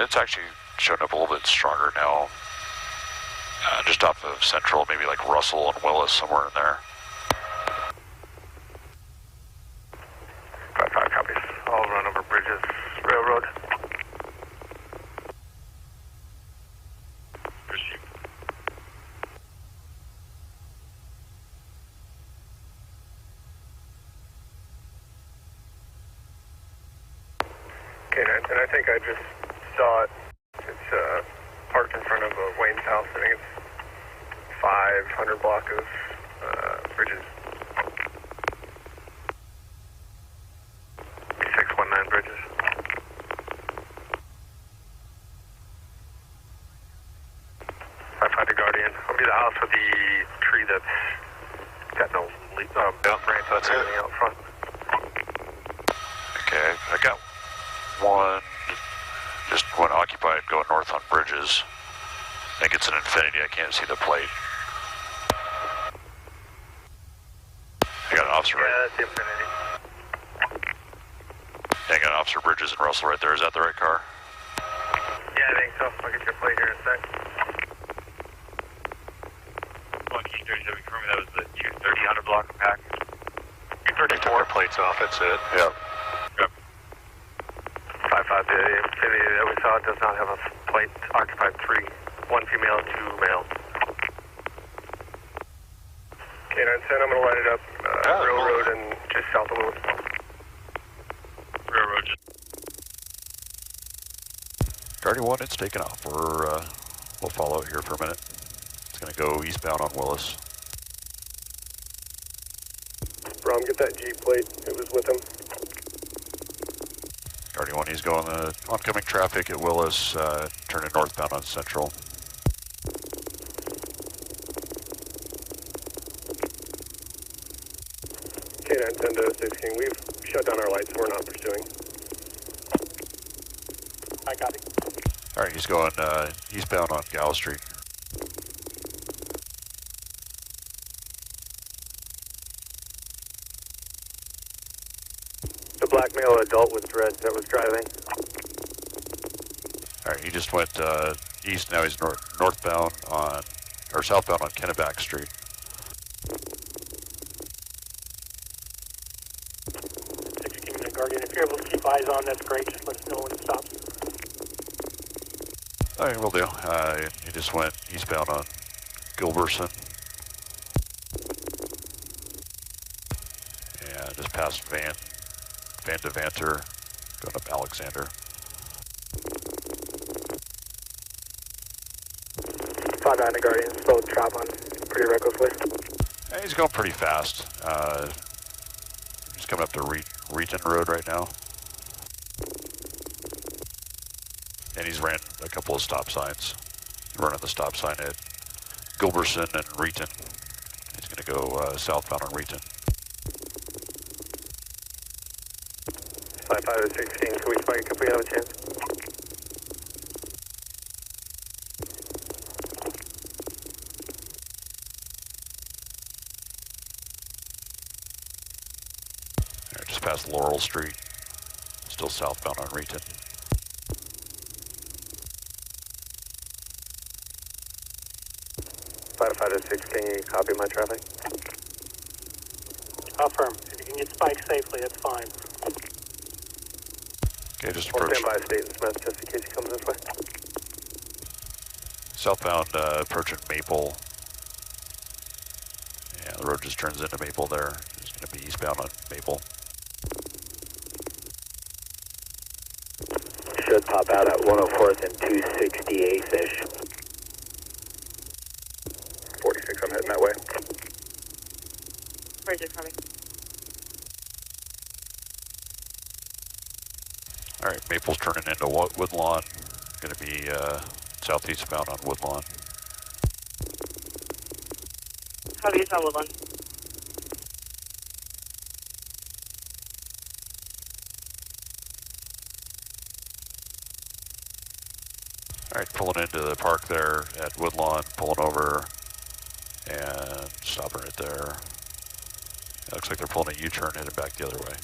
It's actually showing up a little bit stronger now. Just off of Central, maybe like Russell and Willis, somewhere in there. 5-5 copies. I'll run over Bridges Railroad. Receive. Okay, and I think I just saw it. It's parked in front of Wayne's house. I think it's 500 block of Bridges. 619 Bridges. 5-5 to Guardian. I'll be the house with the tree that's got no branch. That's everything out front. Okay, I got just one occupied going north on Bridges. I think it's an Infiniti, I can't see the plate. I got an officer right. Yeah, that's the Infiniti. I got an officer Bridges and Russell right there. Is that the right car? Yeah, I think so. I'll get your plate here in a sec. One key 37 for me, that was the U30 block pack. U34 plates off, that's it. Yeah. 5-5, the Infiniti that we saw does not have a plate, occupied 3. 1 female, 2 male. K910, I'm going to light it up. Railroad and just south of Lewis. Railroad just... Guardian 1, it's taken off. We'll follow it here for a minute. It's going to go eastbound on Willis. Brom, get that G plate. It was with him. Guardian 1, he's going the oncoming traffic at Willis, turning northbound on Central. K910 to 16, we've shut down our lights, we're not pursuing. I got it. All right, he's going eastbound on Gow Street. The black male adult with dreads that was driving. All right, he just went east, now he's northbound on, or southbound on Kenneback Street. Guardian, if you're able to keep eyes on, that's great. Just let us know when it stops. All right, will do. He just went eastbound on Gilbertson. Yeah, just past Van Devanter, going up Alexander. 5-9 to Guardian, slowed trap on pretty recklessly. Yeah, he's going pretty fast. He's coming up to Reeton Road right now. And he's ran a couple of stop signs. He's running the stop sign at Gilbertson and Reeton. He's going to go southbound on Reeton. 5-5 to 16, can we spike if we have a chance? Just past Laurel Street, still southbound on Reeton. Five to 6, can you copy my traffic? Affirm. If you can get Spike safely, that's fine. Okay, just I'll approach. stand by State and Smith just in case he comes this way. Southbound approaching Maple. Yeah, the road just turns into Maple there. It's going to be eastbound on Maple. Should pop out at 104th and 268-ish. 46, I'm heading that way. Where's it coming? All right, Maple's turning into Woodlawn. Going to be southeast bound on Woodlawn. Copy, it's on Woodlawn. All right, pulling into the park there at Woodlawn, pulling over and stopping right there. It looks like they're pulling a U-turn, headed back the other way.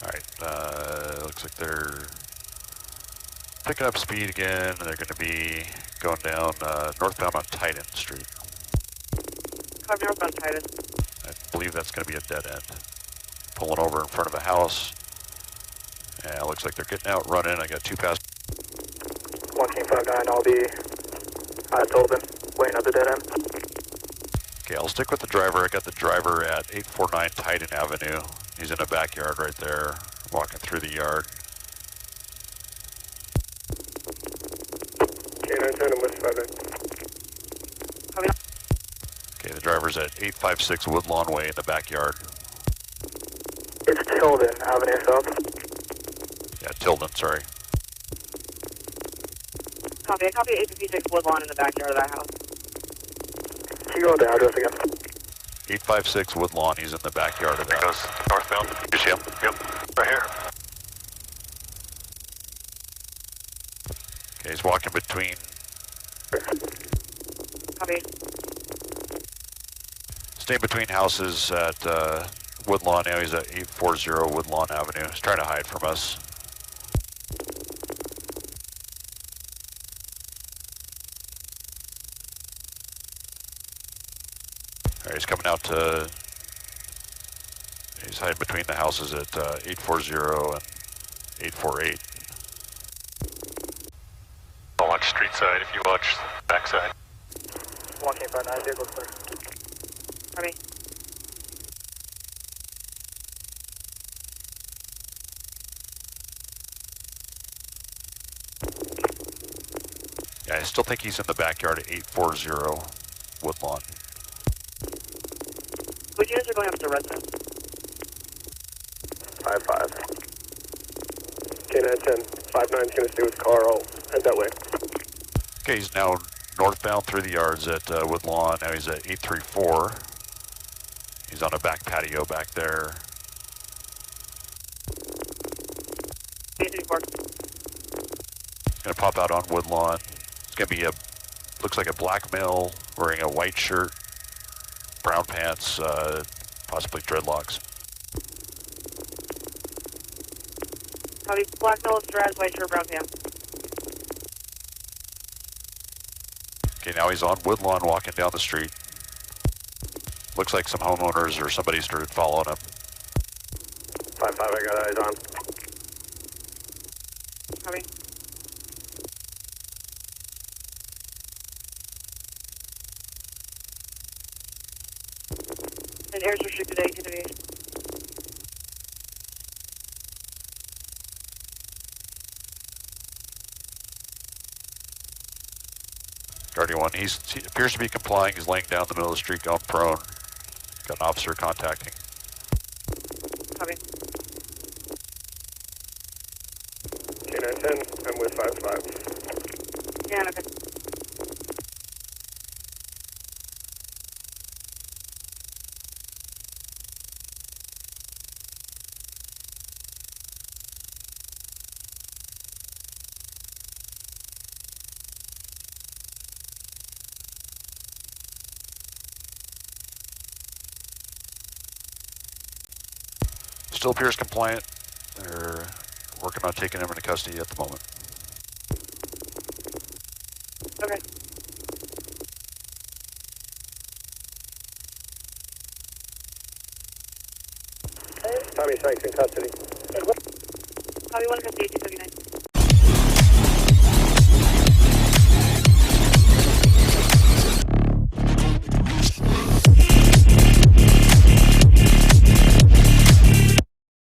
Alright, looks like they're picking up speed again, and they're going to be going down northbound on Titan Street. Copy northbound Titus. I believe that's going to be a dead end. Pulling over in front of a house. And it looks like they're getting out running. I got 2 past. 159, I'll be Tolden, waiting at the dead end. Okay, I'll stick with the driver. I got the driver at 849 Titan Avenue. He's in the backyard right there, walking through the yard. K910, I'm with 5. Copy. Okay, the driver's at 856 Woodlawn Way in the backyard. It's Tilden Avenue South. Yeah, Tilden, sorry. Copy. I copy 856 Woodlawn in the backyard of that house. Can you go with the address again? 856 Woodlawn, he's in the backyard of that. Goes northbound. You see him? Yep, right here. Okay, he's walking between. Copy. Staying between houses at Woodlawn. Now he's at 840 Woodlawn Avenue. He's trying to hide from us. All right, he's coming out to. He's hiding between the houses at 840 and 848. I'll watch street side if you watch back side. 159, vehicle clear. Copy. Yeah, I still think he's in the backyard at 840 Woodlawn. Which units are going up to the residence? 5-5. K910, 59's gonna stay with the car, I'll head that way. Okay, he's now northbound through the yards at Woodlawn. Now he's at 834. He's on a back patio back there. 834. He's gonna pop out on Woodlawn. It's gonna be looks like a black male wearing a white shirt, brown pants, possibly dreadlocks. Copy. Black male, straps, white shirt, brown pants. Okay, now he's on Woodlawn walking down the street. Looks like some homeowners or somebody started following him. 5-5, I got eyes on. Copy. And air's restricted 1858. Guardian 1, he appears to be complying. He's laying down in the middle of the street, going prone. Got an officer contacting. Copy. K910, I'm with 5-5. Yeah, okay. Still appears compliant. They're working on taking him into custody at the moment. Okay. Tommy Sykes in custody. Copy 1 custody 1859.